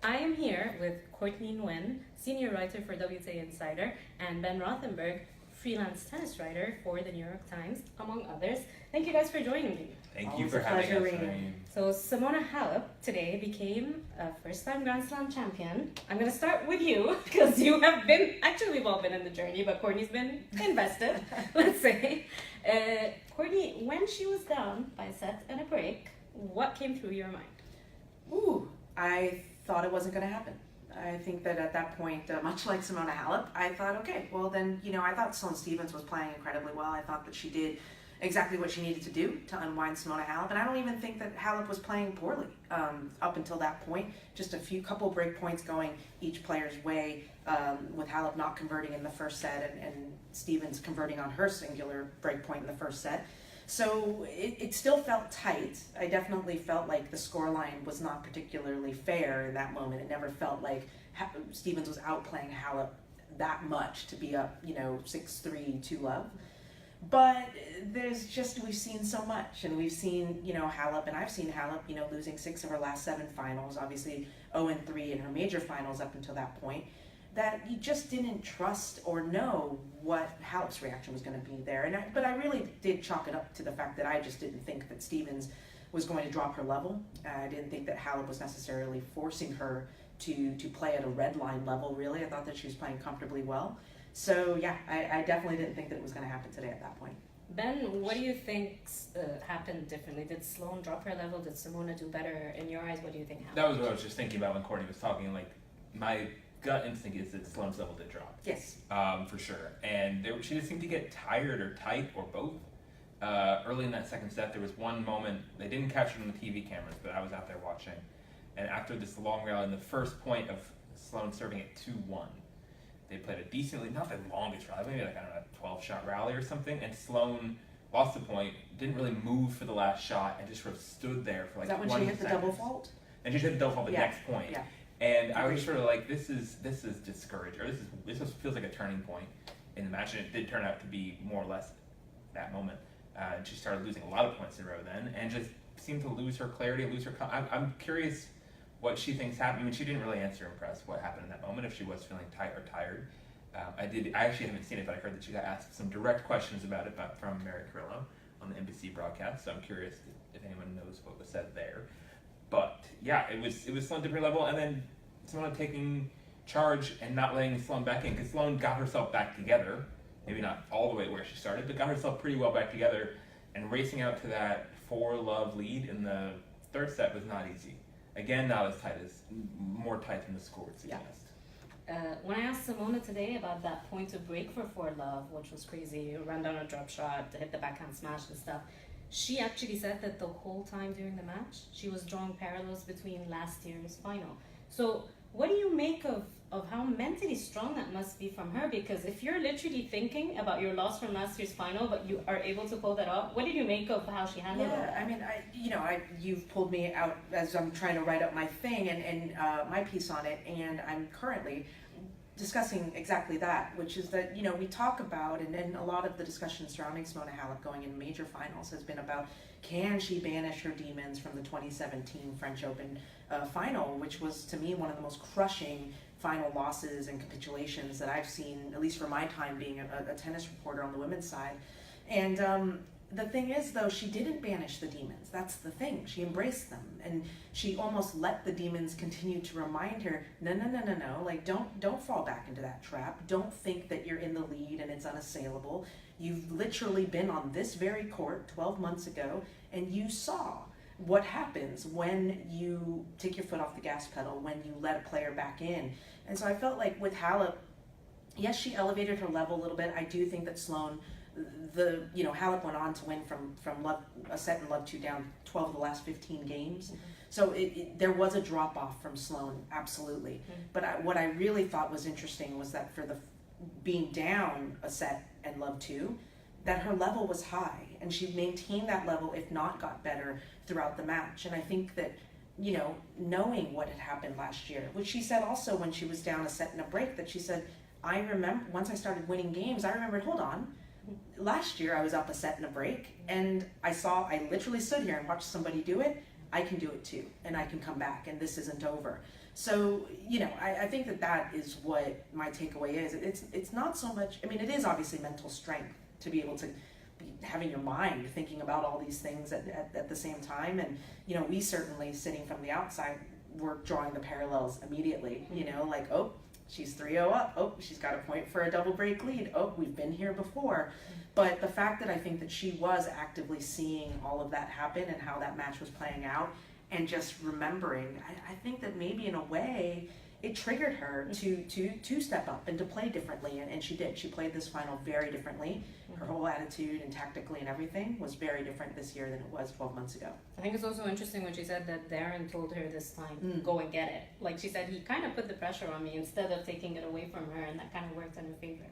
I am here with Courtney Nguyen, senior writer for WTA Insider, and Ben Rothenberg, freelance tennis writer for the New York Times, among others. Thank you guys for joining me. Thank you for having us, Reem. So Simona Halep today became a first-time Grand Slam champion. I'm going to start with you because you have been, actually we've all been in the journey, but Courtney's been invested, let's say. Courtney, when she was down by a set and a break, what came through your mind? I thought it wasn't going to happen. I think that at that point, much like Simona Halep, I thought, okay, well then, I thought Sloane Stephens was playing incredibly well. I thought that she did exactly what she needed to do to unwind Simona Halep, and I don't even think that Halep was playing poorly up until that point. Just a couple break points going each player's way, with Halep not converting in the first set and Stephens converting on her singular break point in the first set. So it still felt tight. I definitely felt like the scoreline was not particularly fair in that moment. It never felt like Stephens was outplaying Halep that much to be up, 6-3, 2-love. But we've seen so much, and we've seen, Halep, and I've seen Halep, losing 6 of her last 7 finals, obviously 0-3 in her major finals up until that point, that you just didn't trust or know what Halep's reaction was going to be there. But I really did chalk it up to the fact that I just didn't think that Stephens was going to drop her level. I didn't think that Halep was necessarily forcing her to play at a red line level, really. I thought that she was playing comfortably well. So yeah, I definitely didn't think that it was going to happen today at that point. Ben, what do you think happened differently? Did Sloane drop her level? Did Simona do better? In your eyes, what do you think happened? That was what I was just thinking about when Courtney was talking. Like, my gut instinct is that Sloane's level did drop. Yes. For sure. And she just seemed to get tired or tight or both. Early in that second set, there was one moment, they didn't capture it on the TV cameras, but I was out there watching. And after this long rally, in the first point of Sloane serving at 2-1, they played a decently, not the longest rally, maybe like, 12-shot rally or something, and Sloane lost the point, didn't really move for the last shot, and just sort of stood there for like 20 seconds. Is that when she hit the double fault? And she hit the double fault the next point. Yeah. And I was sort of like, this is discouraging, or this feels like a turning point in the match, and it did turn out to be more or less that moment. And she started losing a lot of points in a row then, and just seemed to lose her clarity, lose her. I'm curious what she thinks happened. I mean, she didn't really answer in press what happened in that moment, if she was feeling tight or tired. I actually haven't seen it, but I heard that she got asked some direct questions about it from Mary Carrillo on the NBC broadcast, so I'm curious if anyone knows what was said there. But yeah, it was Sloane dipping her level, and then Simona taking charge and not letting Sloane back in, because Sloane got herself back together, maybe not all the way where she started, but got herself pretty well back together, and racing out to that 4-love lead in the third set was not easy. Again, not as tight more tight than the score would suggest. When I asked Simona today about that point to break for 4-love, which was crazy, run down a drop shot, hit the backhand smash and stuff, she actually said that the whole time during the match, she was drawing parallels between last year's final. So what do you make of how mentally strong that must be from her? Because if you're literally thinking about your loss from last year's final, but you are able to pull that off, what did you make of how she handled it? Yeah, I mean, you've pulled me out as I'm trying to write up my thing and my piece on it, and I'm currently discussing exactly that, which is that, we talk about, and then a lot of the discussion surrounding Simona Halep going in major finals has been about, can she banish her demons from the 2017 French Open final, which was, to me, one of the most crushing final losses and capitulations that I've seen, at least for my time being a tennis reporter on the women's side. And the thing is, though, she didn't banish the demons. That's the thing. She embraced them, and she almost let the demons continue to remind her, no. Like, don't fall back into that trap. Don't think that you're in the lead and it's unassailable. You've literally been on this very court 12 months ago, and you saw what happens when you take your foot off the gas pedal, when you let a player back in. And so I felt like with Halep, yes, she elevated her level a little bit. I do think that Sloane, Halep went on to win from a set in love 2 down 12 of the last 15 games. Mm-hmm. So there was a drop off from Sloane, absolutely. Mm-hmm. But what I really thought was interesting was that for being down a set in love 2, that her level was high, and she maintained that level, if not got better throughout the match. And I think that, knowing what had happened last year, which she said also when she was down a set in a break, that she said, I remember once I started winning games, I remembered, hold on, last year I was up a set in a break, and I literally stood here and watched somebody do it. I can do it too, and I can come back, and this isn't over. So, I think that is what my takeaway is. It's not so much, I mean, it is obviously mental strength to be able to be having your mind thinking about all these things at the same time. And, we certainly, sitting from the outside, were drawing the parallels immediately, like, oh, she's 3-0 up. Oh, she's got a point for a double break lead. Oh, we've been here before. But the fact that I think that she was actively seeing all of that happen and how that match was playing out and just remembering, I think that maybe in a way it triggered her to step up and to play differently. And she did. She played this final very differently. Her whole attitude and tactically and everything was very different this year than it was 12 months ago. I think it's also interesting when she said that Darren told her this time, go and get it. Like she said, he kind of put the pressure on me instead of taking it away from her, and that kind of worked in her favor.